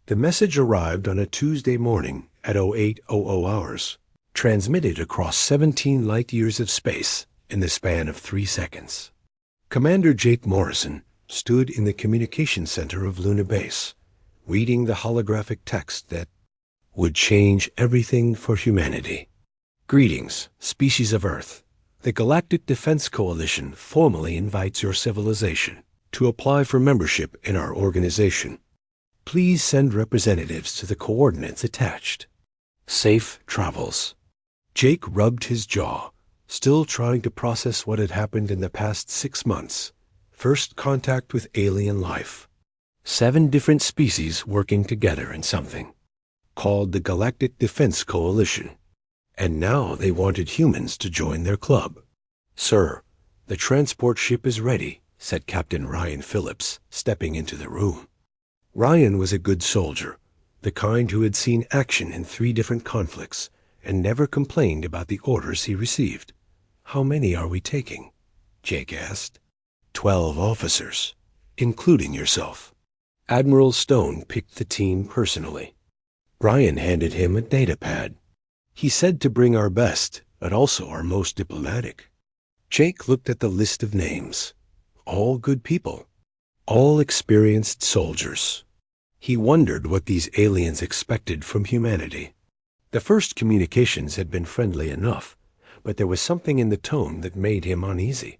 The message arrived on a Tuesday morning at 0800 hours, transmitted across 17 light-years of space in the span of 3 seconds. Commander Jake Morrison stood in the communications center of Luna Base, reading the holographic text that would change everything for humanity. Greetings, species of Earth. The Galactic Defense Coalition formally invites your civilization to apply for membership in our organization. Please send representatives to the coordinates attached. Safe travels. Jake rubbed his jaw, still trying to process what had happened in the past 6 months. First contact with alien life. 7 different species working together in something called the Galactic Defense Coalition. And now they wanted humans to join their club. Sir, the transport ship is ready, said Captain Ryan Phillips, stepping into the room. Ryan was a good soldier, the kind who had seen action in 3 different conflicts and never complained about the orders he received. How many are we taking? Jake asked. 12 officers, including yourself. Admiral Stone picked the team personally. Ryan handed him a data pad. He said to bring our best, but also our most diplomatic. Jake looked at the list of names. All good people. All experienced soldiers. He wondered what these aliens expected from humanity. The first communications had been friendly enough, but there was something in the tone that made him uneasy.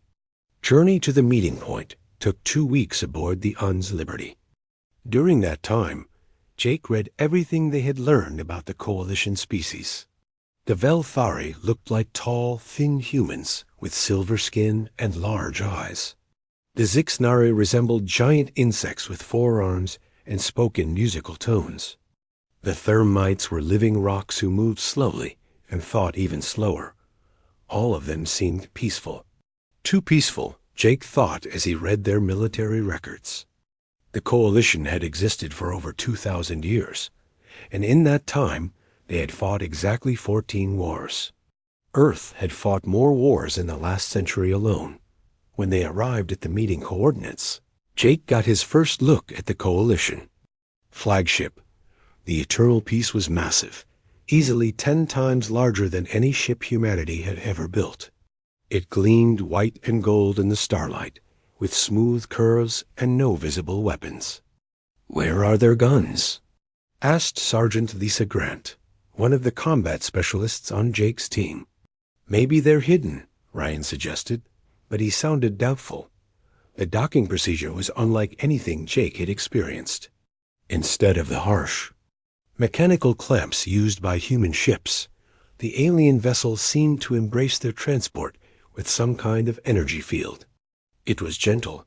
Journey to the meeting point took 2 weeks aboard the UN's Liberty. During that time, Jake read everything they had learned about the Coalition species. The Velthari looked like tall, thin humans with silver skin and large eyes. The Zixnari resembled giant insects with 4 arms and spoke in musical tones. The Thermites were living rocks who moved slowly and thought even slower. All of them seemed peaceful. Too peaceful, Jake thought as he read their military records. The Coalition had existed for over 2,000 years, and in that time they had fought exactly 14 wars. Earth had fought more wars in the last century alone. When they arrived at the meeting coordinates, Jake got his first look at the Coalition. Flagship. The Eternal Peace was massive, easily 10 times larger than any ship humanity had ever built. It gleamed white and gold in the starlight, with smooth curves and no visible weapons. Where are their guns? Asked Sergeant Lisa Grant, one of the combat specialists on Jake's team. Maybe they're hidden, Ryan suggested, but he sounded doubtful. The docking procedure was unlike anything Jake had experienced. Instead of the harsh, mechanical clamps used by human ships, the alien vessels seemed to embrace their transport with some kind of energy field. It was gentle,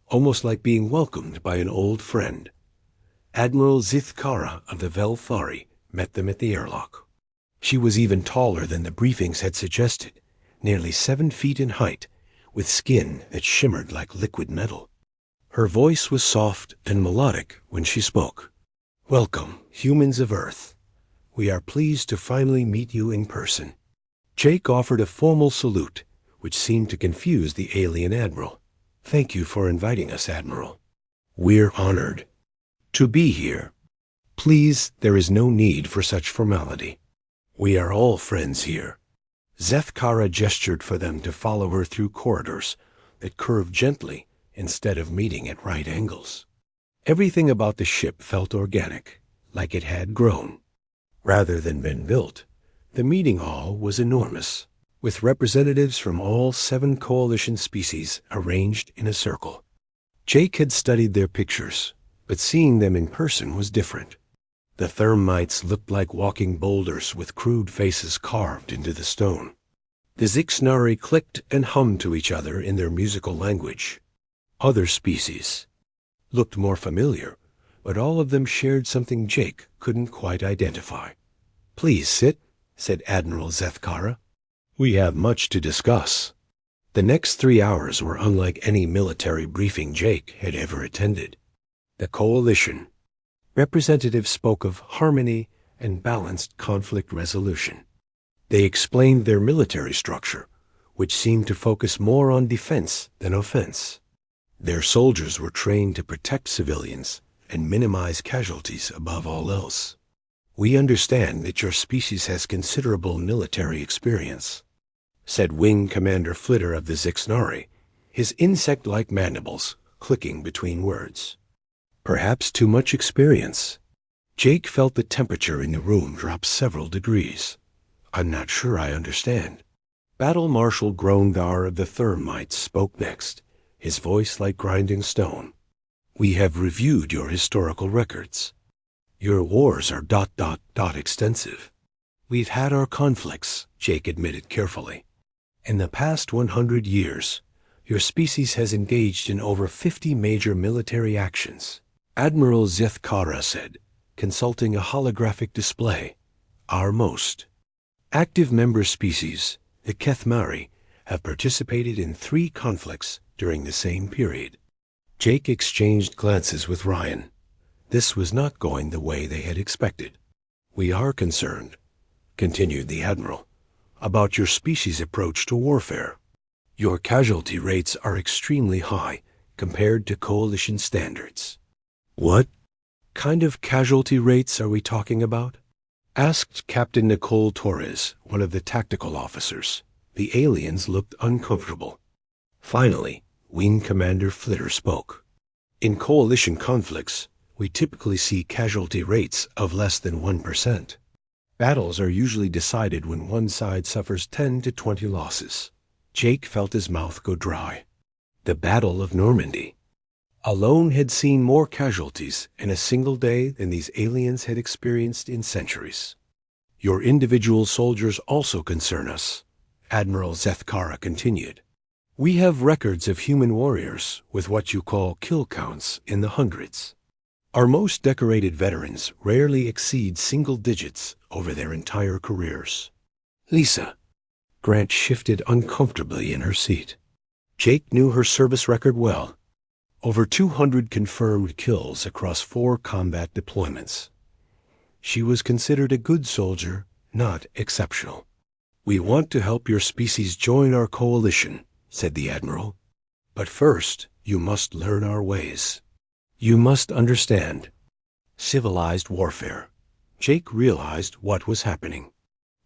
almost like being welcomed by an old friend. Admiral Zithkara of the Velthari met them at the airlock. She was even taller than the briefings had suggested, nearly 7 feet in height, with skin that shimmered like liquid metal. Her voice was soft and melodic when she spoke. Welcome, humans of Earth. We are pleased to finally meet you in person. Jake offered a formal salute, which seemed to confuse the alien admiral. Thank you for inviting us, Admiral. We're honored to be here. Please, there is no need for such formality. We are all friends here. Zethkara gestured for them to follow her through corridors that curved gently instead of meeting at right angles. Everything about the ship felt organic, like it had grown. Rather than been built, the meeting hall was enormous, with representatives from all 7 coalition species arranged in a circle. Jake had studied their pictures, but seeing them in person was different. The Thermites looked like walking boulders with crude faces carved into the stone. The Zixnari clicked and hummed to each other in their musical language. Other species looked more familiar, but all of them shared something Jake couldn't quite identify. Please sit, said Admiral Zethkara. We have much to discuss. The next 3 hours were unlike any military briefing Jake had ever attended. The Coalition. Representatives spoke of harmony and balanced conflict resolution. They explained their military structure, which seemed to focus more on defense than offense. Their soldiers were trained to protect civilians and minimize casualties above all else. We understand that your species has considerable military experience, said Wing Commander Flitter of the Zixnari, his insect-like mandibles clicking between words. Perhaps too much experience. Jake felt the temperature in the room drop several degrees. I'm not sure I understand. Battle Marshal Grondar of the Thermites spoke next, his voice like grinding stone. We have reviewed your historical records. Your wars are ... extensive. We've had our conflicts, Jake admitted carefully. In the past 100 years, your species has engaged in over 50 major military actions, Admiral Zethkara said, consulting a holographic display. Our most active member species, the Kethmari, have participated in 3 conflicts during the same period. Jake exchanged glances with Ryan. This was not going the way they had expected. We are concerned, continued the Admiral, about your species' approach to warfare. Your casualty rates are extremely high compared to Coalition standards. What kind of casualty rates are we talking about? Asked Captain Nicole Torres, one of the tactical officers. The aliens looked uncomfortable. Finally, Wing Commander Flitter spoke. In Coalition conflicts, we typically see casualty rates of less than 1%. Battles are usually decided when one side suffers 10 to 20 losses. Jake felt his mouth go dry. The Battle of Normandy alone had seen more casualties in a single day than these aliens had experienced in centuries. Your individual soldiers also concern us, Admiral Zethkara continued. We have records of human warriors with what you call kill counts in the hundreds. Our most decorated veterans rarely exceed single digits over their entire careers. Lisa. Grant shifted uncomfortably in her seat. Jake knew her service record well. Over 200 confirmed kills across 4 combat deployments. She was considered a good soldier, not exceptional. We want to help your species join our coalition, said the Admiral. But first, you must learn our ways. You must understand civilized warfare. Jake realized what was happening.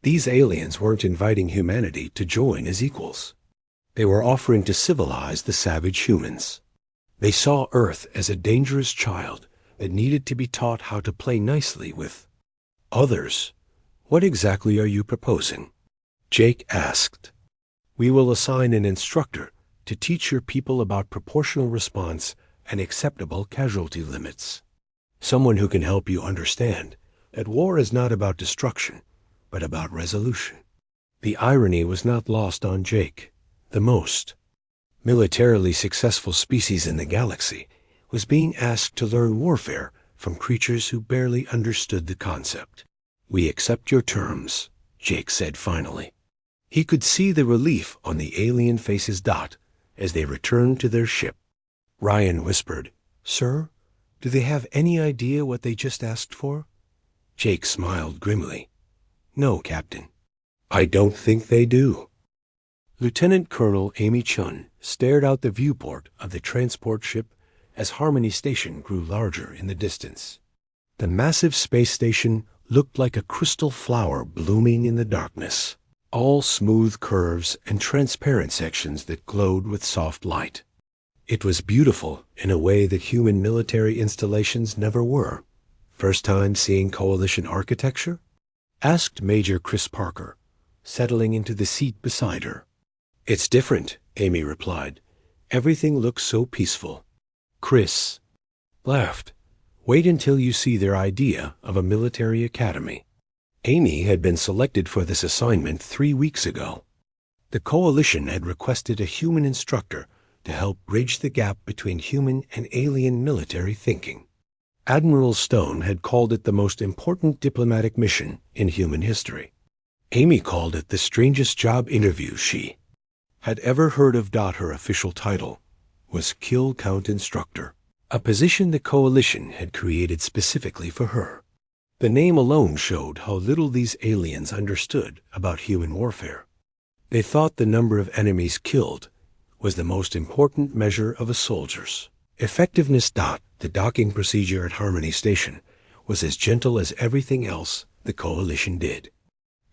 These aliens weren't inviting humanity to join as equals. They were offering to civilize the savage humans. They saw Earth as a dangerous child that needed to be taught how to play nicely with others. What exactly are you proposing? Jake asked. We will assign an instructor to teach your people about proportional response and acceptable casualty limits. Someone who can help you understand that war is not about destruction, but about resolution. The irony was not lost on Jake. The most militarily successful species in the galaxy was being asked to learn warfare from creatures who barely understood the concept. We accept your terms, Jake said finally. He could see the relief on the alien faces as they returned to their ship. Ryan whispered, Sir, do they have any idea what they just asked for? Jake smiled grimly. No, Captain. I don't think they do. Lieutenant Colonel Amy Chun stared out the viewport of the transport ship as Harmony Station grew larger in the distance. The massive space station looked like a crystal flower blooming in the darkness, all smooth curves and transparent sections that glowed with soft light. It was beautiful in a way that human military installations never were. First time seeing Coalition architecture? Asked Major Chris Parker, settling into the seat beside her. It's different, Amy replied. Everything looks so peaceful. Chris laughed. Wait until you see their idea of a military academy. Amy had been selected for this assignment 3 weeks ago. The Coalition had requested a human instructor to help bridge the gap between human and alien military thinking. Admiral Stone had called it the most important diplomatic mission in human history. Amy called it the strangest job interview she had ever heard of. Her official title was Kill Count Instructor, a position the Coalition had created specifically for her. The name alone showed how little these aliens understood about human warfare. They thought the number of enemies killed was the most important measure of a soldier's Effectiveness. The docking procedure at Harmony Station was as gentle as everything else the Coalition did.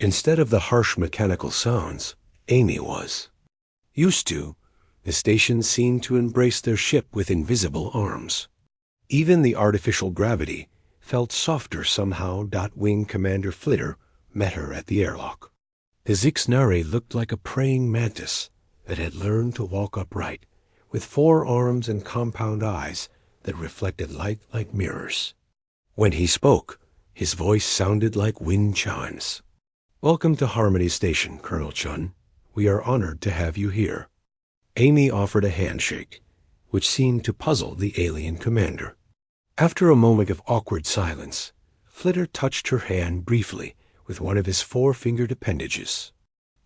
Instead of the harsh mechanical sounds Amy was used to, the station seemed to embrace their ship with invisible arms. Even the artificial gravity felt softer somehow. Wing Commander Flitter met her at the airlock. The Zixnari looked like a praying mantis that had learned to walk upright, with 4 arms and compound eyes that reflected light like mirrors. When he spoke, his voice sounded like wind chimes. "Welcome to Harmony Station, Colonel Chun. We are honored to have you here." Amy offered a handshake, which seemed to puzzle the alien commander. After a moment of awkward silence, Flitter touched her hand briefly with one of his 4-fingered appendages.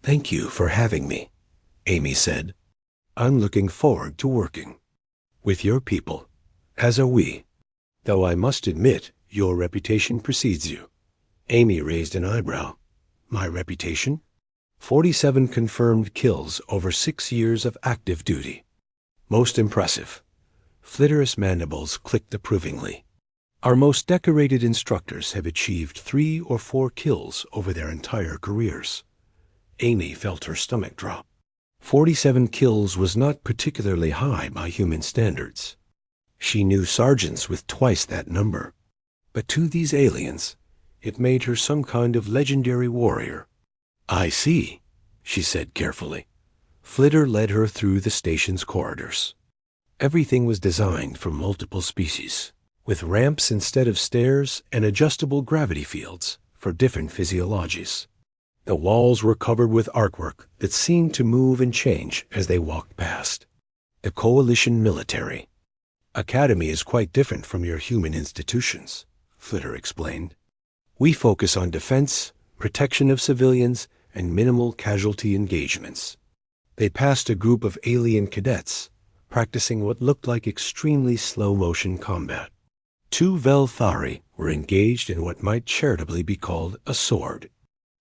"Thank you for having me," Amy said. "I'm looking forward to working with your people, as are we. Though I must admit, your reputation precedes you." Amy raised an eyebrow. "My reputation?" 47 confirmed kills over 6 years of active duty. "Most impressive." Flitter's mandibles clicked approvingly. "Our most decorated instructors have achieved 3 or 4 kills over their entire careers." Amy felt her stomach drop. 47 kills was not particularly high by human standards. She knew sergeants with twice that number. But to these aliens, it made her some kind of legendary warrior. "I see," she said carefully. Flitter led her through the station's corridors. Everything was designed for multiple species, with ramps instead of stairs and adjustable gravity fields for different physiologies. The walls were covered with artwork that seemed to move and change as they walked past. The Coalition Military Academy is quite different from your human institutions, Flitter explained. "We focus on defense, protection of civilians, and minimal casualty engagements." They passed a group of alien cadets practicing what looked like extremely slow-motion combat. 2 Velthari were engaged in what might charitably be called a sword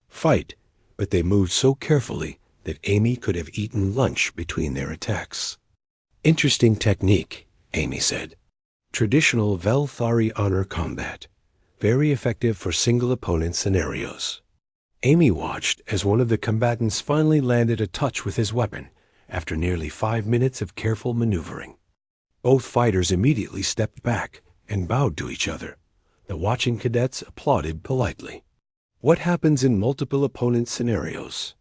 fight, but they moved so carefully that Amy could have eaten lunch between their attacks. "Interesting technique," Amy said. "Traditional Velthari honor combat, very effective for single-opponent scenarios." Amy watched as one of the combatants finally landed a touch with his weapon after nearly 5 minutes of careful maneuvering. Both fighters immediately stepped back and bowed to each other. The watching cadets applauded politely. "What happens in multiple opponent scenarios?"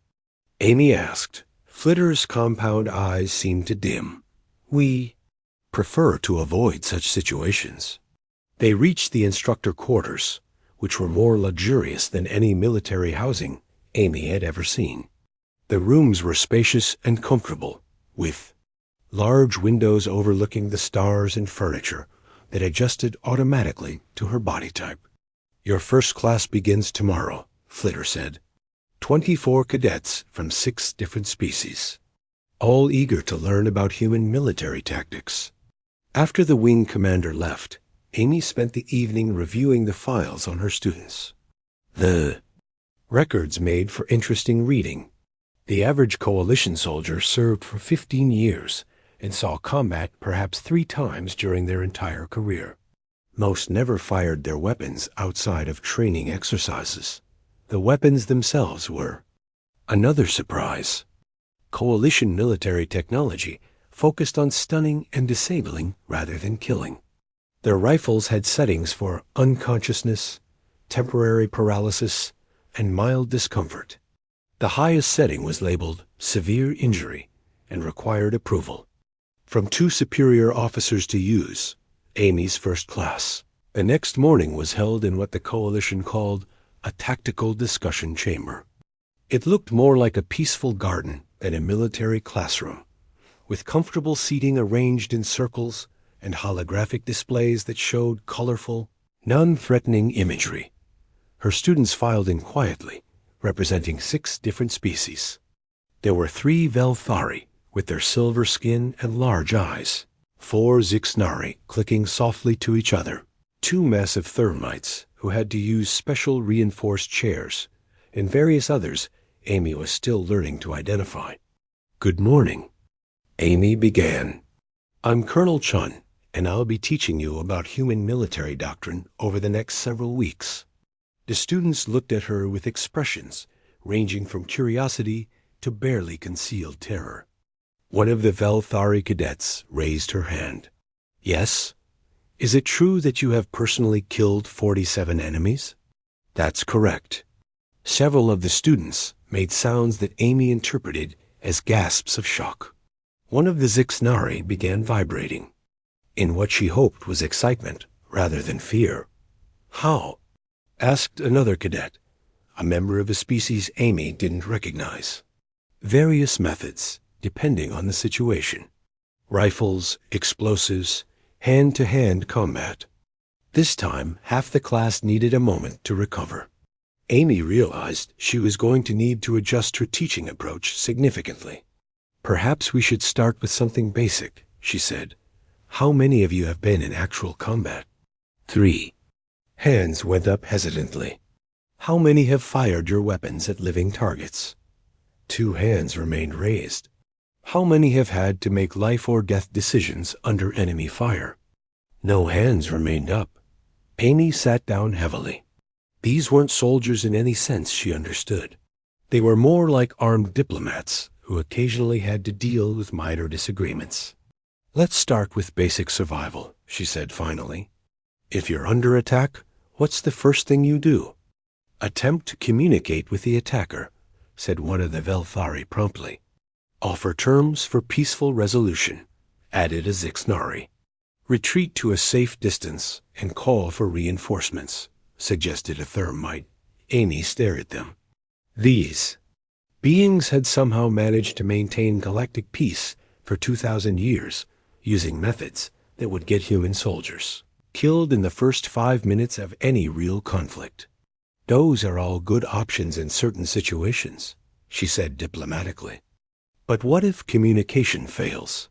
Amy asked. Flitter's compound eyes seemed to dim. "We prefer to avoid such situations." They reached the instructor quarters, which were more luxurious than any military housing Amy had ever seen. The rooms were spacious and comfortable, with large windows overlooking the stars and furniture that adjusted automatically to her body type. "Your first class begins tomorrow," Flitter said. 24 cadets from 6 different species, all eager to learn about human military tactics. After the wing commander left, Amy spent the evening reviewing the files on her students. The records made for interesting reading. The average Coalition soldier served for 15 years and saw combat perhaps 3 times during their entire career. Most never fired their weapons outside of training exercises. The weapons themselves were another surprise. Coalition military technology focused on stunning and disabling rather than killing. Their rifles had settings for unconsciousness, temporary paralysis, and mild discomfort. The highest setting was labeled severe injury and required approval from 2 superior officers to use, Amy's first class. The next morning was held in what the Coalition called a tactical discussion chamber. It looked more like a peaceful garden than a military classroom, with comfortable seating arranged in circles and holographic displays that showed colorful, non-threatening imagery. Her students filed in quietly, representing 6 different species. There were 3 Velthari with their silver skin and large eyes, 4 Zixnari clicking softly to each other, 2 massive thermites who had to use special reinforced chairs, and various others Amy was still learning to identify. "Good morning," Amy began. "I'm Colonel Chun, and I'll be teaching you about human military doctrine over the next several weeks." The students looked at her with expressions ranging from curiosity to barely concealed terror. One of the Velthari cadets raised her hand. "Yes? Is it true that you have personally killed 47 enemies?" "That's correct." Several of the students made sounds that Amy interpreted as gasps of shock. One of the Zixnari began vibrating, in what she hoped was excitement rather than fear. "How?" asked another cadet, a member of a species Amy didn't recognize. "Various methods, depending on the situation. Rifles, explosives, hand-to-hand combat." This time, half the class needed a moment to recover. Amy realized she was going to need to adjust her teaching approach significantly. "Perhaps we should start with something basic," she said. "How many of you have been in actual combat?" 3. Hands went up hesitantly. "How many have fired your weapons at living targets?" 2 hands remained raised. "How many have had to make life or death decisions under enemy fire?" No hands remained up. Amy sat down heavily. These weren't soldiers in any sense she understood. They were more like armed diplomats who occasionally had to deal with minor disagreements. "Let's start with basic survival," she said finally. "If you're under attack, what's the first thing you do?" "Attempt to communicate with the attacker," said one of the Velthari promptly. "Offer terms for peaceful resolution," added a Zixnari. "Retreat to a safe distance and call for reinforcements," suggested a Thermite. Amy stared at them. These beings had somehow managed to maintain galactic peace for 2,000 years using methods that would get human soldiers killed in the first 5 minutes of any real conflict. "Those are all good options in certain situations," she said diplomatically. "But what if communication fails?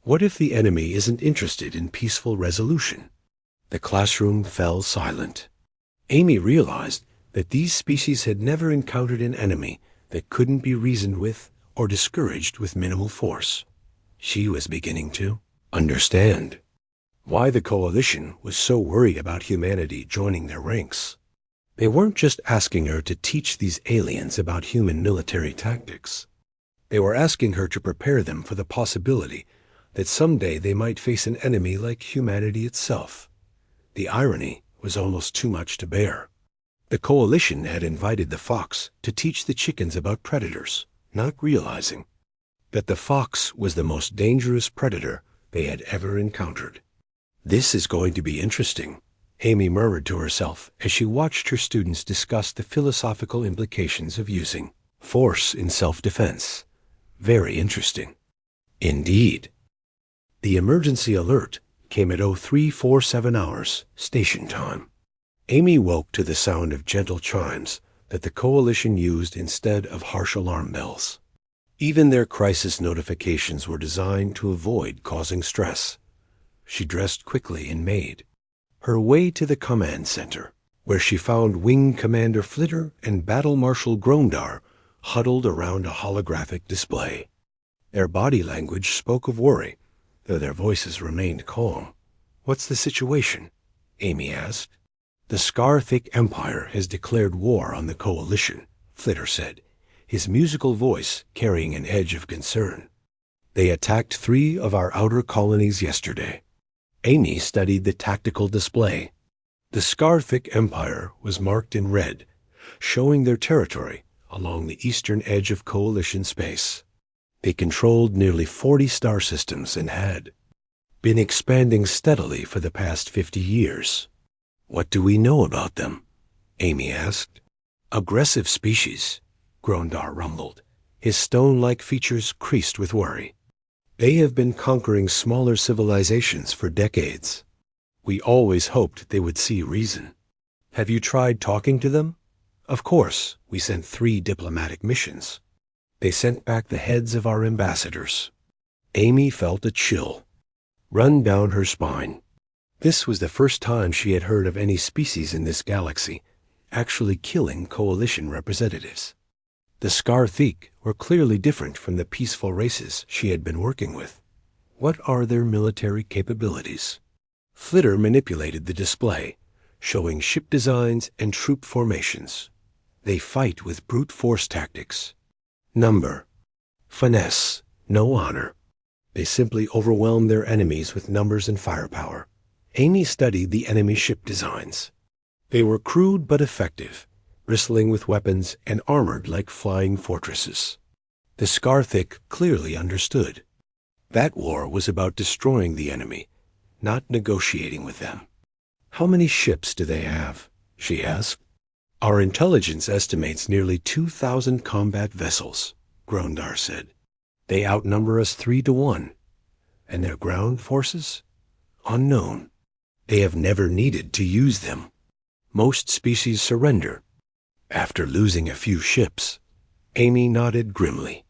What if the enemy isn't interested in peaceful resolution?" The classroom fell silent. Amy realized that these species had never encountered an enemy that couldn't be reasoned with or discouraged with minimal force. She was beginning to understand why the Coalition was so worried about humanity joining their ranks. They weren't just asking her to teach these aliens about human military tactics. They were asking her to prepare them for the possibility that someday they might face an enemy like humanity itself. The irony was almost too much to bear. The Coalition had invited the fox to teach the chickens about predators, not realizing that the fox was the most dangerous predator they had ever encountered. "This is going to be interesting," Amy murmured to herself as she watched her students discuss the philosophical implications of using force in self-defense. Very interesting. Indeed. The emergency alert came at 0347 hours, station time. Amy woke to the sound of gentle chimes that the Coalition used instead of harsh alarm bells. Even their crisis notifications were designed to avoid causing stress. She dressed quickly and made her way to the command center, where she found Wing Commander Flitter and Battle Marshal Grondar huddled around a holographic display. Their body language spoke of worry, though their voices remained calm. "What's the situation?" Amy asked. "The Scar-Thick Empire has declared war on the Coalition," Flitter said, his musical voice carrying an edge of concern. "They attacked 3 of our outer colonies yesterday." Amy studied the tactical display. The Scar-Thick Empire was marked in red, showing their territory along the eastern edge of Coalition space. They controlled nearly 40 star systems and had been expanding steadily for the past 50 years. "What do we know about them?" Amy asked. "Aggressive species," Grondar rumbled, his stone-like features creased with worry. "They have been conquering smaller civilizations for decades. We always hoped they would see reason." "Have you tried talking to them?" "Of course, we sent 3 diplomatic missions. They sent back the heads of our ambassadors." Amy felt a chill run down her spine. This was the first time she had heard of any species in this galaxy actually killing Coalition representatives. The Scar-Thick were clearly different from the peaceful races she had been working with. What are their military capabilities? Flitter manipulated the display, showing ship designs and troop formations. They fight with brute force tactics. Number. Finesse. No honor. They simply overwhelm their enemies with numbers and firepower. Amy studied the enemy ship designs. They were crude but effective, bristling with weapons and armored like flying fortresses. The Scarthic clearly understood. That war was about destroying the enemy, not negotiating with them. How many ships do they have? She asked. Our intelligence estimates nearly 2,000 combat vessels, Grondar said. They outnumber us 3-1. And their ground forces? Unknown. They have never needed to use them. Most species surrender. After losing a few ships, Amy nodded grimly.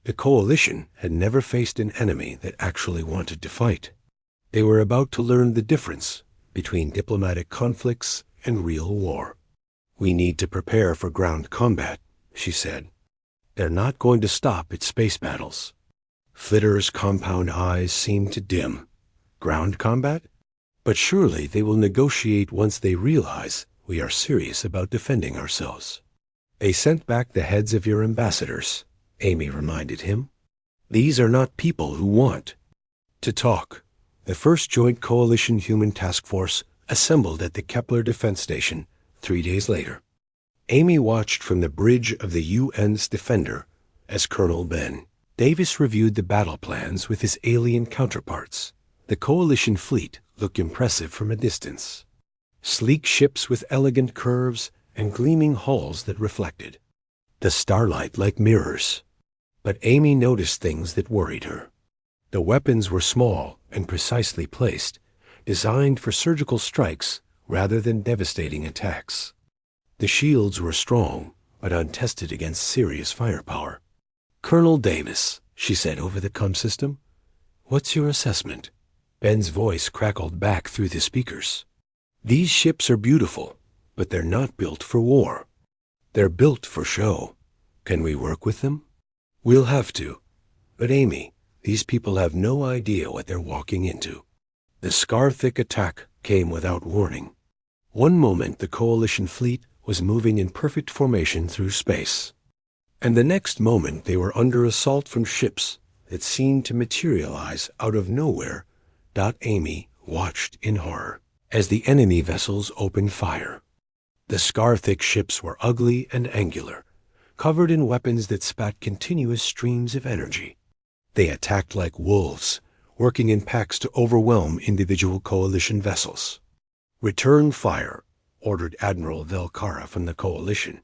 The Coalition had never faced an enemy that actually wanted to fight. They were about to learn the difference between diplomatic conflicts and real war. We need to prepare for ground combat, she said. They're not going to stop at space battles. Flitter's compound eyes seemed to dim. Ground combat? But surely they will negotiate once they realize we are serious about defending ourselves. They sent back the heads of your ambassadors, Amy reminded him. These are not people who want to talk. The first Joint Coalition Human Task Force assembled at the Kepler Defense Station 3 days later. Amy watched from the bridge of the UN's Defender as Colonel Ben Davis reviewed the battle plans with his alien counterparts. The Coalition fleet looked impressive from a distance. Sleek ships with elegant curves and gleaming hulls that reflected the starlight like mirrors. But Amy noticed things that worried her. The weapons were small and precisely placed, designed for surgical strikes rather than devastating attacks. The shields were strong, but untested against serious firepower. Colonel Davis, she said over the comm system, what's your assessment? Ben's voice crackled back through the speakers. These ships are beautiful, but they're not built for war. They're built for show. Can we work with them? We'll have to. But Amy, these people have no idea what they're walking into. The Scarthic attack came without warning. One moment the Coalition fleet was moving in perfect formation through space, and the next moment they were under assault from ships that seemed to materialize out of nowhere. Amy watched in horror as the enemy vessels opened fire. The Scarthic ships were ugly and angular, covered in weapons that spat continuous streams of energy. They attacked like wolves, working in packs to overwhelm individual Coalition vessels. Return fire, ordered Admiral Velcara from the Coalition.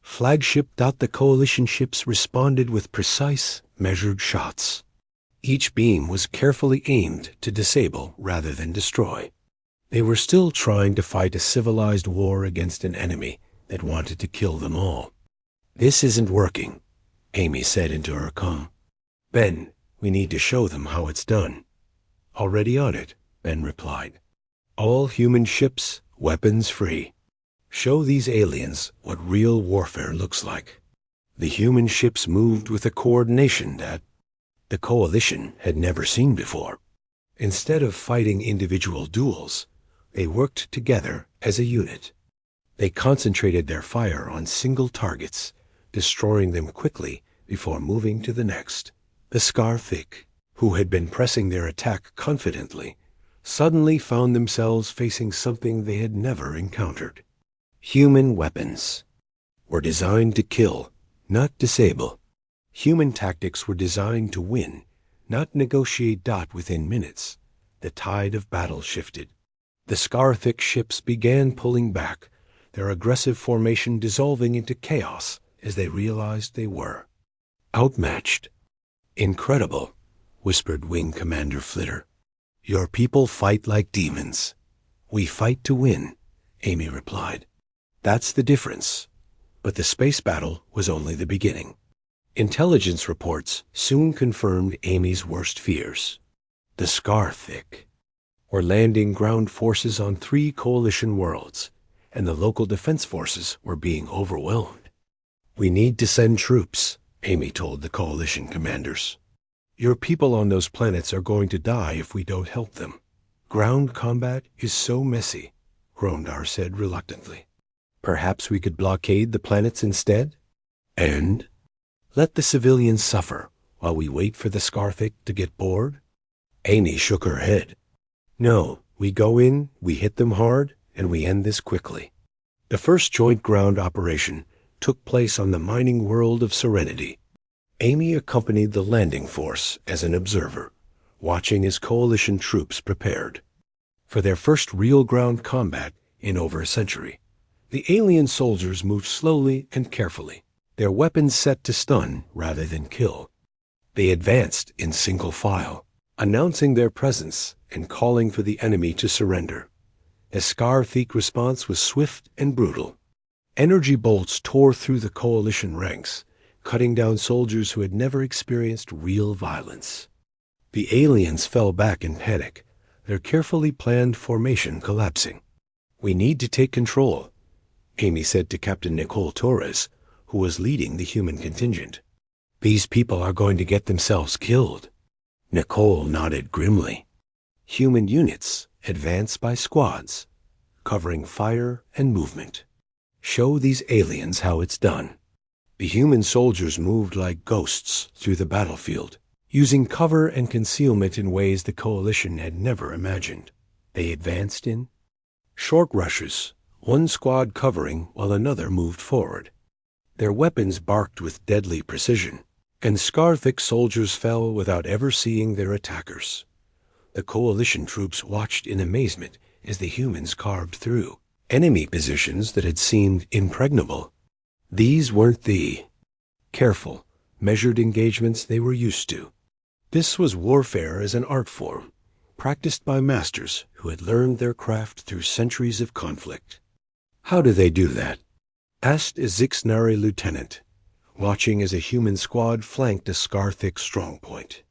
Flagship. The Coalition ships responded with precise, measured shots. Each beam was carefully aimed to disable rather than destroy. They were still trying to fight a civilized war against an enemy that wanted to kill them all. This isn't working, Amy said into her comm. Ben, we need to show them how it's done. Already on it, Ben replied. All human ships, weapons free. Show these aliens what real warfare looks like. The human ships moved with a coordination that the Coalition had never seen before. Instead of fighting individual duels, they worked together as a unit. They concentrated their fire on single targets, destroying them quickly before moving to the next. The Scarthic, who had been pressing their attack confidently, suddenly found themselves facing something they had never encountered. Human weapons were designed to kill, not disable. Human tactics were designed to win, not negotiate. Within minutes, the tide of battle shifted. The Scarthic ships began pulling back, their aggressive formation dissolving into chaos as they realized they were outmatched. Incredible, whispered Wing Commander Flitter. Your people fight like demons. We fight to win, Amy replied. That's the difference. But the space battle was only the beginning. Intelligence reports soon confirmed Amy's worst fears. The Scarthic were landing ground forces on 3 Coalition worlds, and the local defense forces were being overwhelmed. We need to send troops, Amy told the Coalition commanders. Your people on those planets are going to die if we don't help them. Ground combat is so messy, Grondar said reluctantly. Perhaps we could blockade the planets instead? And let the civilians suffer while we wait for the Scarthic to get bored? Amy shook her head. No, we go in, we hit them hard, and we end this quickly. The first joint ground operation took place on the mining world of Serenity. Amy accompanied the landing force as an observer, watching as coalition troops prepared. For their first real ground combat in over a century, the alien soldiers moved slowly and carefully, their weapons set to stun rather than kill. They advanced in single file, announcing their presence and calling for the enemy to surrender. The Scarthic response was swift and brutal. Energy bolts tore through the coalition ranks, cutting down soldiers who had never experienced real violence. The aliens fell back in panic, their carefully planned formation collapsing. We need to take control, Amy said to Captain Nicole Torres, who was leading the human contingent. These people are going to get themselves killed. Nicole nodded grimly. Human units advance by squads, covering fire and movement. Show these aliens how it's done. The human soldiers moved like ghosts through the battlefield, using cover and concealment in ways the coalition had never imagined. They advanced in short rushes, one squad covering while another moved forward. Their weapons barked with deadly precision, and Scarthic soldiers fell without ever seeing their attackers. The coalition troops watched in amazement as the humans carved through enemy positions that had seemed impregnable. These weren't the careful, measured engagements they were used to. This was warfare as an art form, practiced by masters who had learned their craft through centuries of conflict. How do they do that? Asked a Zixnari lieutenant, watching as a human squad flanked a Scarthic strongpoint.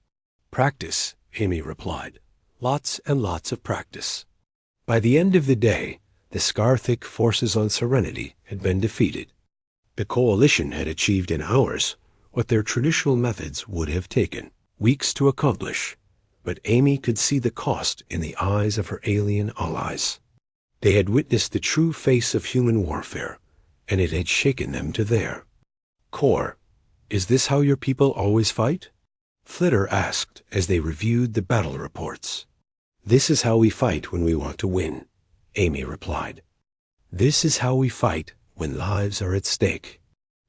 Practice, Amy replied. Lots and lots of practice. By the end of the day, the Scarthic forces on Serenity had been defeated. The coalition had achieved in hours what their traditional methods would have taken weeks to accomplish, but Amy could see the cost in the eyes of her alien allies. They had witnessed the true face of human warfare, and it had shaken them to their core. Is this how your people always fight? Flitter asked as they reviewed the battle reports. This is how we fight when we want to win, Amy replied. This is how we fight when lives are at stake.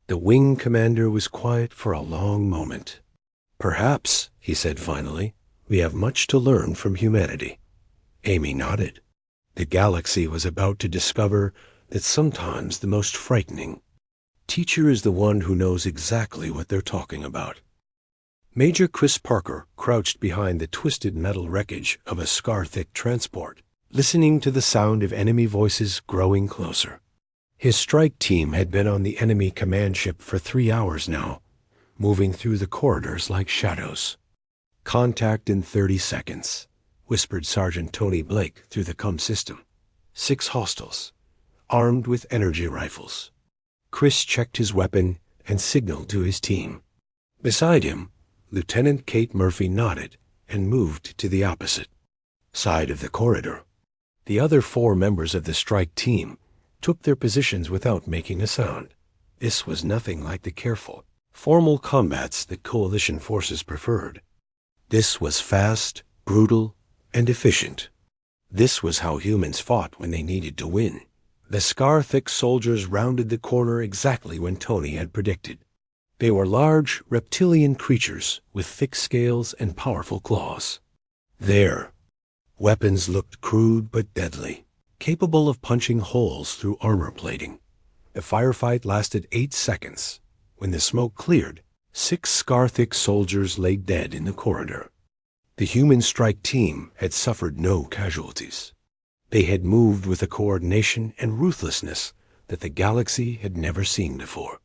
The wing commander was quiet for a long moment. Perhaps, he said finally, we have much to learn from humanity. Amy nodded. The galaxy was about to discover that sometimes the most frightening teacher is the one who knows exactly what they're talking about. Major Chris Parker crouched behind the twisted metal wreckage of a Scarthic transport, listening to the sound of enemy voices growing closer. His strike team had been on the enemy command ship for 3 hours now, moving through the corridors like shadows. Contact in 30 seconds, whispered Sergeant Tony Blake through the CUM system. 6 hostiles, armed with energy rifles. Chris checked his weapon and signaled to his team. Beside him, Lieutenant Kate Murphy nodded and moved to the opposite side of the corridor. The other 4 members of the strike team took their positions without making a sound. This was nothing like the careful, formal combats that coalition forces preferred. This was fast, brutal, and efficient. This was how humans fought when they needed to win. The Scarthic soldiers rounded the corner exactly when Tony had predicted. They were large, reptilian creatures with thick scales and powerful claws. Their weapons looked crude but deadly, capable of punching holes through armor plating. The firefight lasted 8 seconds. When the smoke cleared, 6 Scarthic soldiers lay dead in the corridor. The human strike team had suffered no casualties. They had moved with a coordination and ruthlessness that the galaxy had never seen before.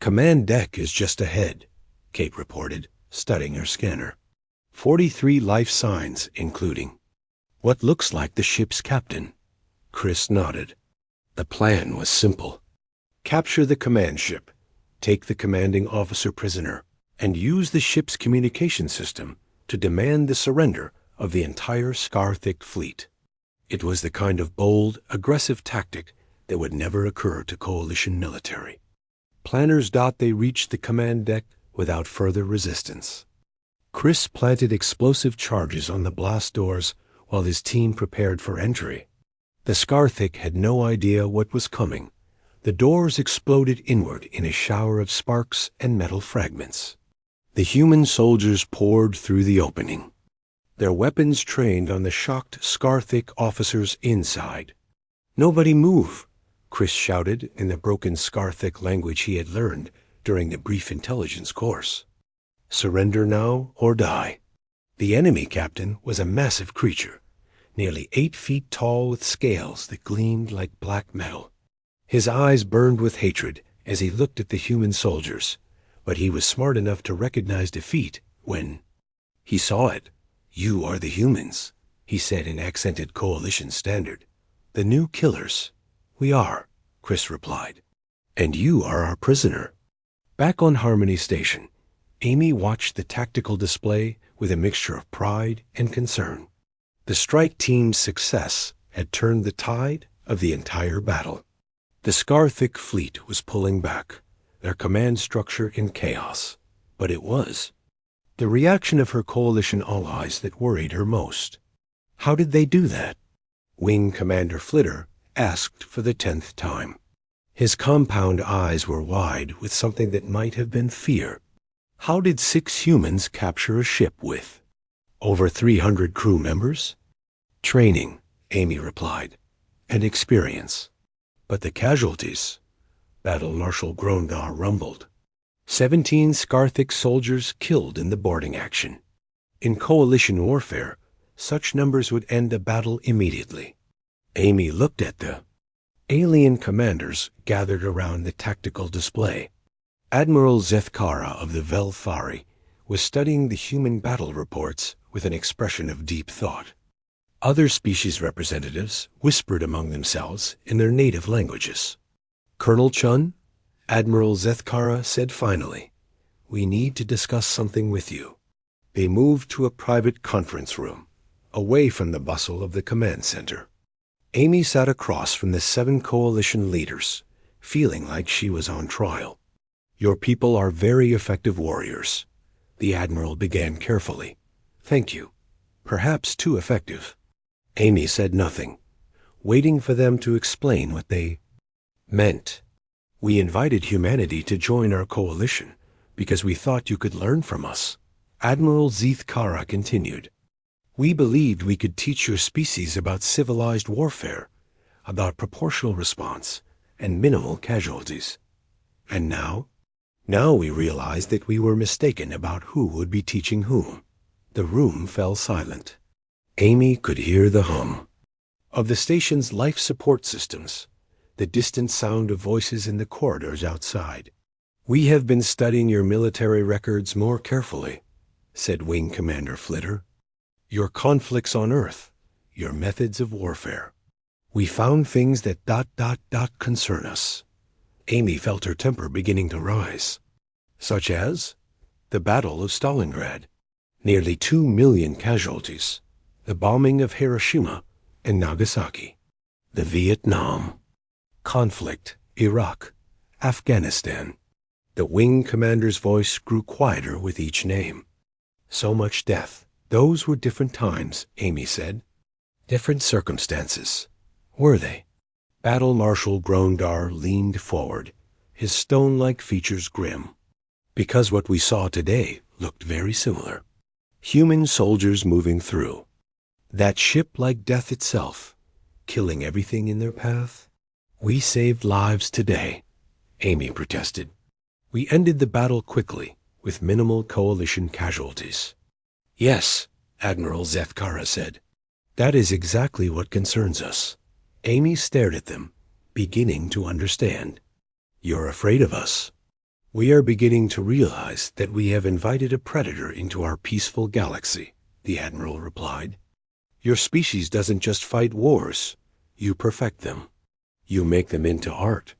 Command deck is just ahead, Kate reported, studying her scanner. 43 life signs, including what looks like the ship's captain. Chris nodded. The plan was simple. Capture the command ship, take the commanding officer prisoner, and use the ship's communication system to demand the surrender of the entire Scarthic fleet. It was the kind of bold, aggressive tactic that would never occur to Coalition military. Planners thought they reached the command deck without further resistance. Chris planted explosive charges on the blast doors while his team prepared for entry. The Scarthic had no idea what was coming. The doors exploded inward in a shower of sparks and metal fragments. The human soldiers poured through the opening, their weapons trained on the shocked Scarthic officers inside. "Nobody move!" Chris shouted in the broken Scarthic language he had learned during the brief intelligence course. "Surrender now or die." The enemy captain was a massive creature, nearly 8 feet tall with scales that gleamed like black metal. His eyes burned with hatred as he looked at the human soldiers, but he was smart enough to recognize defeat when he saw it. "You are the humans," he said in accented Coalition standard. "The new killers." "We are," Chris replied. "And you are our prisoner." Back on Harmony Station, Amy watched the tactical display with a mixture of pride and concern. The strike team's success had turned the tide of the entire battle. The Scarthic fleet was pulling back, their command structure in chaos. But it was the reaction of her Coalition allies that worried her most. How did they do that? Wing Commander Flitter asked for the 10th time. His compound eyes were wide with something that might have been fear. How did 6 humans capture a ship with over 300 crew members? "Training," Amy replied, "and experience." "But the casualties," Battle Marshal Grondar rumbled. 17 Scarthic soldiers killed in the boarding action. In Coalition warfare, such numbers would end a battle immediately. Amy looked at the alien commanders gathered around the tactical display. Admiral Zethkara of the Velfari was studying the human battle reports with an expression of deep thought. Other species representatives whispered among themselves in their native languages. "Colonel Chun," Admiral Zethkara said finally, "we need to discuss something with you." They moved to a private conference room, away from the bustle of the command center. Amy sat across from the 7 Coalition leaders, feeling like she was on trial. "Your people are very effective warriors," the Admiral began carefully. "Thank you. Perhaps too effective." Amy said nothing, waiting for them to explain what they meant. "We invited humanity to join our Coalition because we thought you could learn from us," Admiral Zethkara continued. "We believed we could teach your species about civilized warfare, about proportional response and minimal casualties. And now we realized that we were mistaken about who would be teaching whom." The room fell silent. Amy could hear the hum of the station's life support systems, the distant sound of voices in the corridors outside. "We have been studying your military records more carefully," said Wing Commander Flitter. "Your conflicts on Earth, your methods of warfare. We found things that ... concern us." Amy felt her temper beginning to rise. "Such as the Battle of Stalingrad, nearly 2 million casualties, the bombing of Hiroshima and Nagasaki, the Vietnam conflict, Iraq, Afghanistan." The Wing Commander's voice grew quieter with each name. "So much death. Those were different times," Amy said. "Different circumstances. Were they?" Battle Marshal Grondar leaned forward, his stone-like features grim. "Because what we saw today looked very similar. Human soldiers moving through. That ship like death itself, killing everything in their path. We saved lives today," Amy protested. "We ended the battle quickly, with minimal Coalition casualties." "Yes," Admiral Zethkara said. "That is exactly what concerns us." Amy stared at them, beginning to understand. "You're afraid of us." "We are beginning to realize that we have invited a predator into our peaceful galaxy," the Admiral replied. "Your species doesn't just fight wars. You perfect them. You make them into art.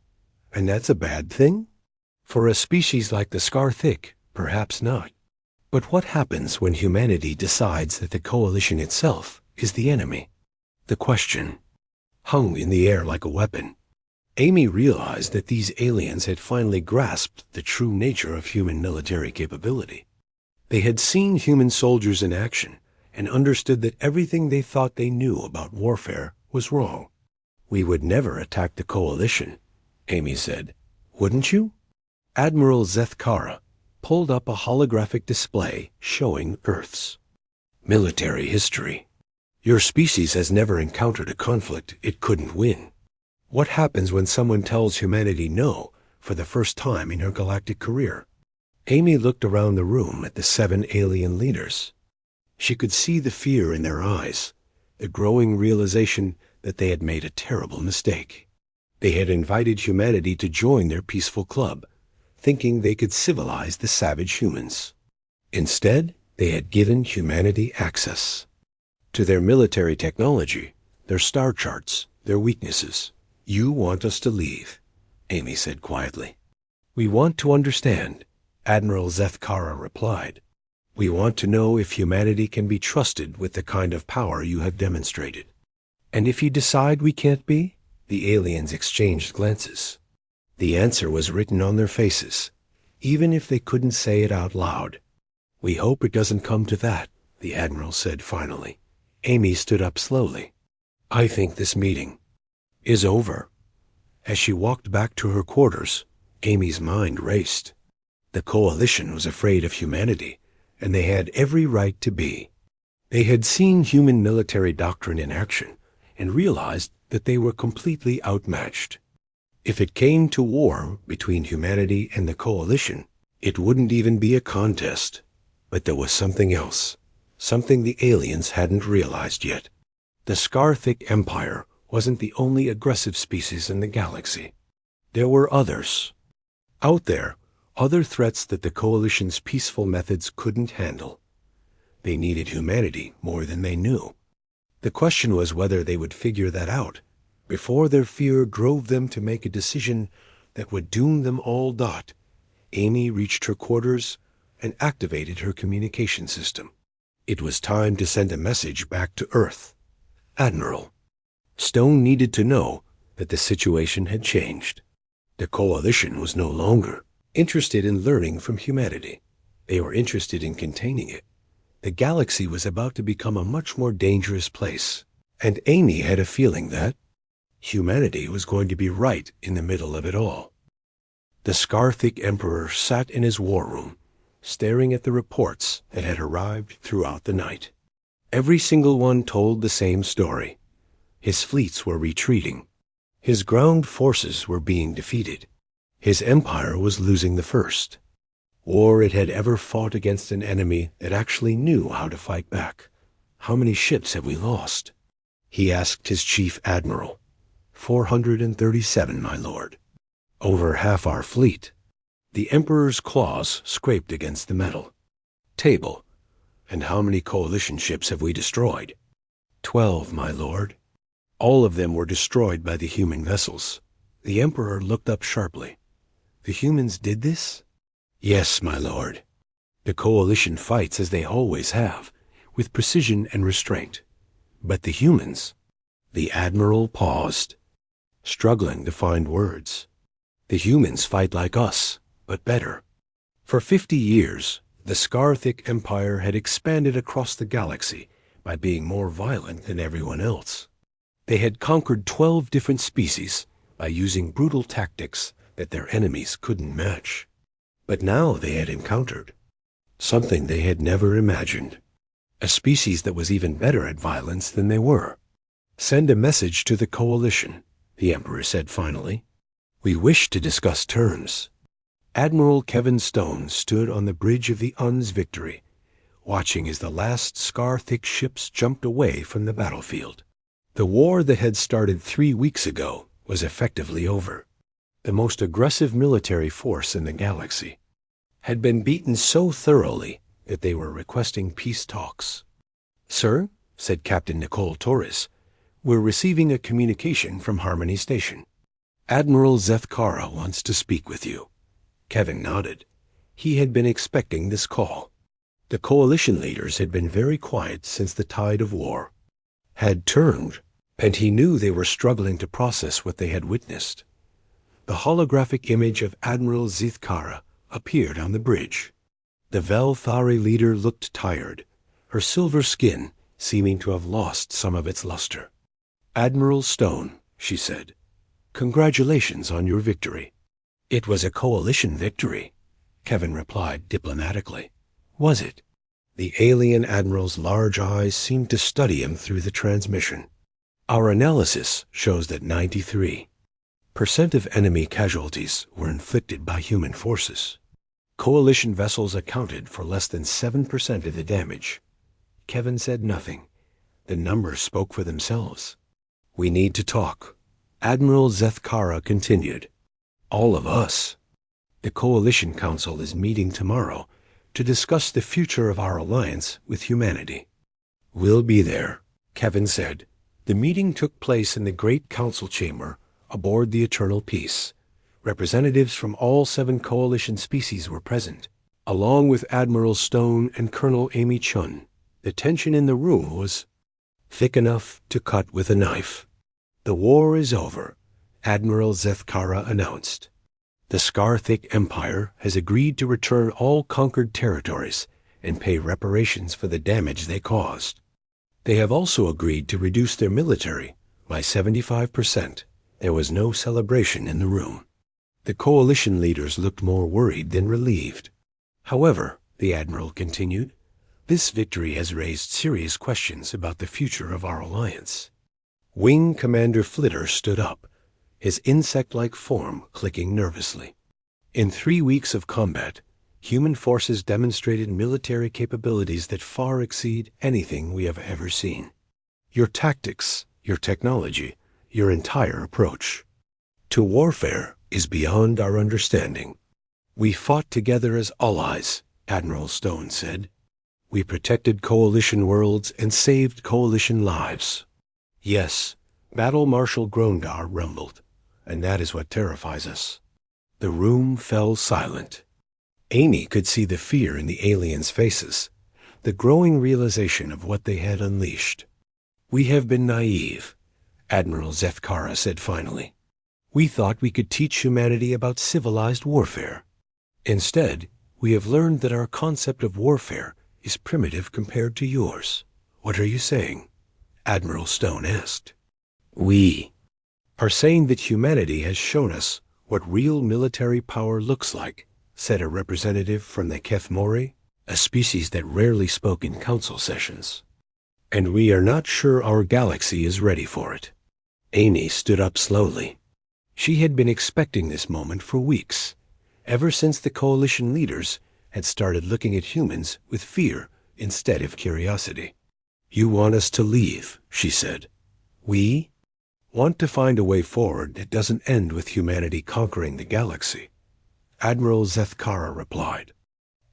And that's a bad thing? For a species like the Scarthic, Perhaps not. But what happens when humanity decides that the coalition itself is the enemy? The question hung in the air like a weapon. Amy realized that these aliens had finally grasped the true nature of human military capability. They had seen human soldiers in action and understood that everything they thought they knew about warfare was wrong. "We would never attack the coalition," Amy said. "Wouldn't you?" Admiral Zethkara pulled up a holographic display showing Earth's military history. "Your species has never encountered a conflict it couldn't win. What happens when someone tells humanity no for the first time in her galactic career?" Amy looked around the room at the 7 alien leaders. She could see the fear in their eyes, the growing realization that they had made a terrible mistake. They had invited humanity to join their peaceful club, thinking they could civilize the savage humans. Instead, they had given humanity access to their military technology, their star charts, their weaknesses. "You want us to leave," Amy said quietly. "We want to understand," Admiral Zethkara replied. "We want to know if humanity can be trusted with the kind of power you have demonstrated." "And if you decide we can't be?" The aliens exchanged glances. The answer was written on their faces, even if they couldn't say it out loud. "We hope it doesn't come to that," the Admiral said finally. Amy stood up slowly. "I think this meeting is over." As she walked back to her quarters, Amy's mind raced. The coalition was afraid of humanity, and they had every right to be. They had seen human military doctrine in action and realized that they were completely outmatched. If it came to war between humanity and the coalition, it wouldn't even be a contest. But there was something else, something the aliens hadn't realized yet. The Scar-thick Empire wasn't the only aggressive species in the galaxy. There were others. Out there, other threats that the coalition's peaceful methods couldn't handle. They needed humanity more than they knew. The question was whether they would figure that out before their fear drove them to make a decision that would doom them all. Amy reached her quarters and activated her communication system. It was time to send a message back to Earth. "Admiral, Stone needed to know that the situation had changed. The coalition was no longer interested in learning from humanity. They were interested in containing it. The galaxy was about to become a much more dangerous place, and Amy had a feeling that humanity was going to be right in the middle of it all." The Scar-thick Emperor sat in his war room, staring at the reports that had arrived throughout the night. Every single one told the same story. His fleets were retreating. His ground forces were being defeated. His empire was losing the first war it had ever fought against an enemy that actually knew how to fight back. "How many ships have we lost?" he asked his chief admiral. 437, my lord. "Over half our fleet." The Emperor's claws scraped against the metal table. "And how many coalition ships have we destroyed?" 12, my lord. All of them were destroyed by the human vessels. The Emperor looked up sharply. "The humans did this?" "Yes, my lord. The coalition fights as they always have, with precision and restraint. But the humans—" The Admiral paused, struggling to find words. "The humans fight like us, but better." For 50 years, the Scar-thick Empire had expanded across the galaxy by being more violent than everyone else. They had conquered 12 different species by using brutal tactics that their enemies couldn't match. But now they had encountered something they had never imagined, a species that was even better at violence than they were. "Send a message to the coalition," the Emperor said finally. "We wish to discuss terms." Admiral Kevin Stone stood on the bridge of the Un's Victory, watching as the last Scar-thick ships jumped away from the battlefield. The war that had started 3 weeks ago was effectively over. The most aggressive military force in the galaxy had been beaten so thoroughly that they were requesting peace talks. "Sir," said Captain Nicole Torres, "we're receiving a communication from Harmony Station. Admiral Zethkara wants to speak with you." Kevin nodded. He had been expecting this call. The coalition leaders had been very quiet since the tide of war had turned, and he knew they were struggling to process what they had witnessed. The holographic image of Admiral Zithkara appeared on the bridge. The Velthari leader looked tired, her silver skin seeming to have lost some of its luster. "Admiral Stone," she said, "congratulations on your victory." "It was a coalition victory," Kevin replied diplomatically. "Was it?" The alien admiral's large eyes seemed to study him through the transmission. "Our analysis shows that 93% of enemy casualties were inflicted by human forces. Coalition vessels accounted for less than 7% of the damage." Kevin said nothing. The numbers spoke for themselves. "We need to talk," Admiral Zethkara continued. "All of us. The Coalition Council is meeting tomorrow to discuss the future of our alliance with humanity." "We'll be there," Kevin said. The meeting took place in the Great Council Chamber aboard the Eternal Peace. Representatives from all 7 coalition species were present, along with Admiral Stone and Colonel Amy Chun. The tension in the room was thick enough to cut with a knife. "The war is over," Admiral Zethkara announced. "The Scarthic Empire has agreed to return all conquered territories and pay reparations for the damage they caused. They have also agreed to reduce their military by 75%. There was no celebration in the room. The coalition leaders looked more worried than relieved. "However," the Admiral continued, "this victory has raised serious questions about the future of our alliance." Wing Commander Flitter stood up, his insect-like form clicking nervously. "In 3 weeks of combat, human forces demonstrated military capabilities that far exceed anything we have ever seen. Your tactics, your technology, your entire approach to warfare is beyond our understanding. We fought together as allies," Admiral Stone said. "We protected coalition worlds and saved coalition lives." "Yes," Battle Marshal Grondar rumbled, "and that is what terrifies us." The room fell silent. Amy could see the fear in the aliens' faces, the growing realization of what they had unleashed. "We have been naive," Admiral Zethkara said finally. "We thought we could teach humanity about civilized warfare. Instead, we have learned that our concept of warfare is primitive compared to yours." "What are you saying?" Admiral Stone asked. "We are saying that humanity has shown us what real military power looks like," said a representative from the Kethmori, a species that rarely spoke in council sessions. "And we are not sure our galaxy is ready for it." Amy stood up slowly. She had been expecting this moment for weeks, ever since the coalition leaders had started looking at humans with fear instead of curiosity. "You want us to leave," she said. "We want to find a way forward that doesn't end with humanity conquering the galaxy," Admiral Zethkara replied.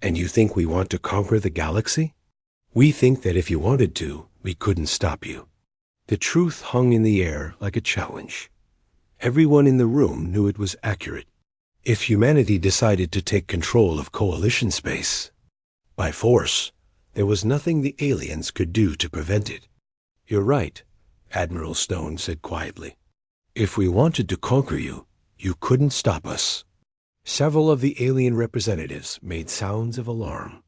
"And you think we want to conquer the galaxy?" "We think that if you wanted to, we couldn't stop you." The truth hung in the air like a challenge. Everyone in the room knew it was accurate. If humanity decided to take control of coalition space by force, there was nothing the aliens could do to prevent it. "You're right," Admiral Stone said quietly. "If we wanted to conquer you, you couldn't stop us." Several of the alien representatives made sounds of alarm.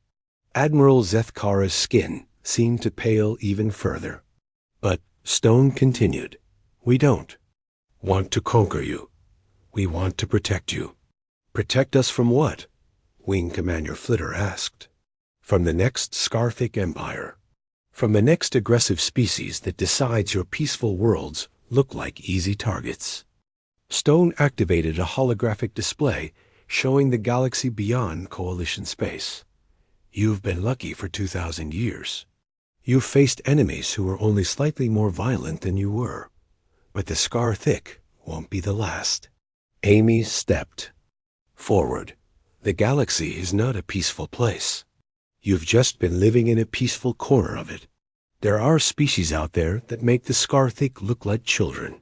Admiral Zethkara's skin seemed to pale even further. But Stone continued, "We don't want to conquer you. We want to protect you." "Protect us from what?" Wing Commander Flitter asked. "From the next Scarthic Empire. From the next aggressive species that decides your peaceful worlds look like easy targets." Stone activated a holographic display showing the galaxy beyond coalition space. "You've been lucky for 2,000 years. You've faced enemies who were only slightly more violent than you were. But the Scarthic won't be the last." Amy stepped forward. "The galaxy is not a peaceful place. You've just been living in a peaceful corner of it. There are species out there that make the Scarthic look like children.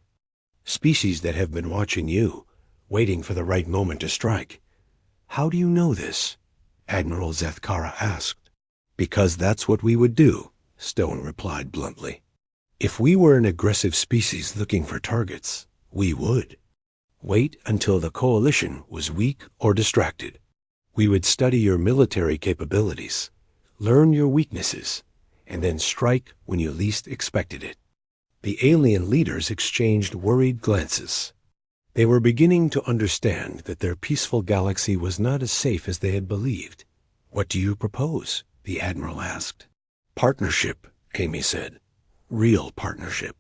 Species that have been watching you, waiting for the right moment to strike. How do you know this?" Admiral Zethkara asked. Because that's what we would do, Stone replied bluntly. If we were an aggressive species looking for targets, we would. Wait until the coalition was weak or distracted. We would study your military capabilities, learn your weaknesses, and then strike when you least expected it. The alien leaders exchanged worried glances. They were beginning to understand that their peaceful galaxy was not as safe as they had believed. What do you propose? The Admiral asked. Partnership, Amy said. Real partnership.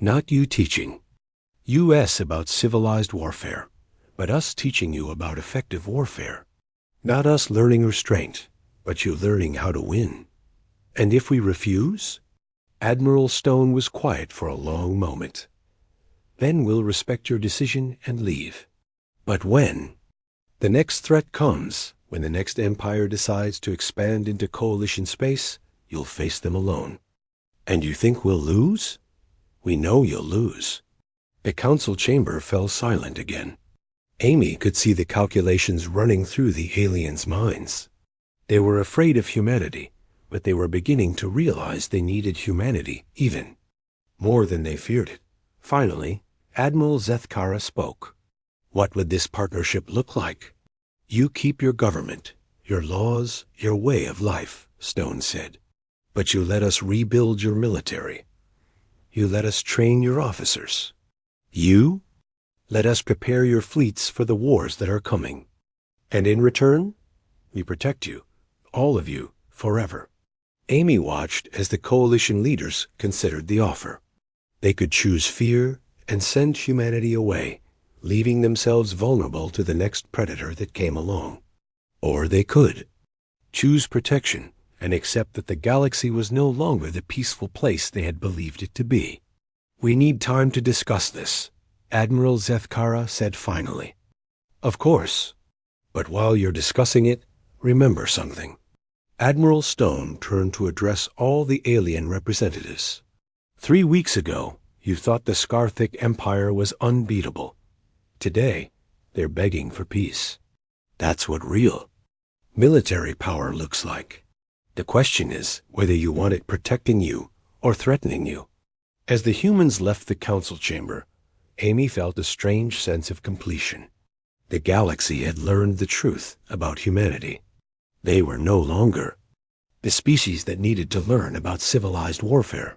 Not you teaching U.S. about civilized warfare, but us teaching you about effective warfare. Not us learning restraint, but you learning how to win. And if we refuse? Admiral Stone was quiet for a long moment. Then we'll respect your decision and leave. But when? The next threat comes, when the next empire decides to expand into coalition space, you'll face them alone. And you think we'll lose? We know you'll lose. The council chamber fell silent again. Amy could see the calculations running through the aliens' minds. They were afraid of humanity, but they were beginning to realize they needed humanity even more than they feared it. Finally, Admiral Zethkara spoke. What would this partnership look like? You keep your government, your laws, your way of life, Stone said. But you let us rebuild your military. You let us train your officers. You let us prepare your fleets for the wars that are coming. And in return, we protect you, all of you, forever. Amy watched as the coalition leaders considered the offer. They could choose fear and send humanity away, leaving themselves vulnerable to the next predator that came along. Or they could choose protection and accept that the galaxy was no longer the peaceful place they had believed it to be. We need time to discuss this, Admiral Zethkara said finally. Of course. But while you're discussing it, remember something. Admiral Stone turned to address all the alien representatives. 3 weeks ago, you thought the Scarthic Empire was unbeatable. Today, they're begging for peace. That's what real military power looks like. The question is whether you want it protecting you or threatening you. As the humans left the council chamber, Amy felt a strange sense of completion. The galaxy had learned the truth about humanity. They were no longer the species that needed to learn about civilized warfare.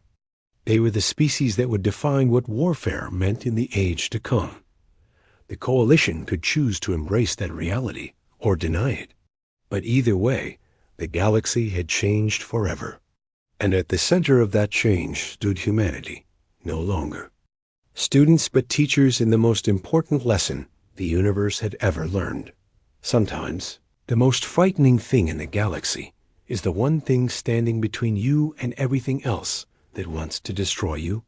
They were the species that would define what warfare meant in the age to come. The coalition could choose to embrace that reality or deny it. But either way, the galaxy had changed forever. And at the center of that change stood humanity, no longer students but teachers in the most important lesson the universe had ever learned. Sometimes, the most frightening thing in the galaxy is the one thing standing between you and everything else that wants to destroy you.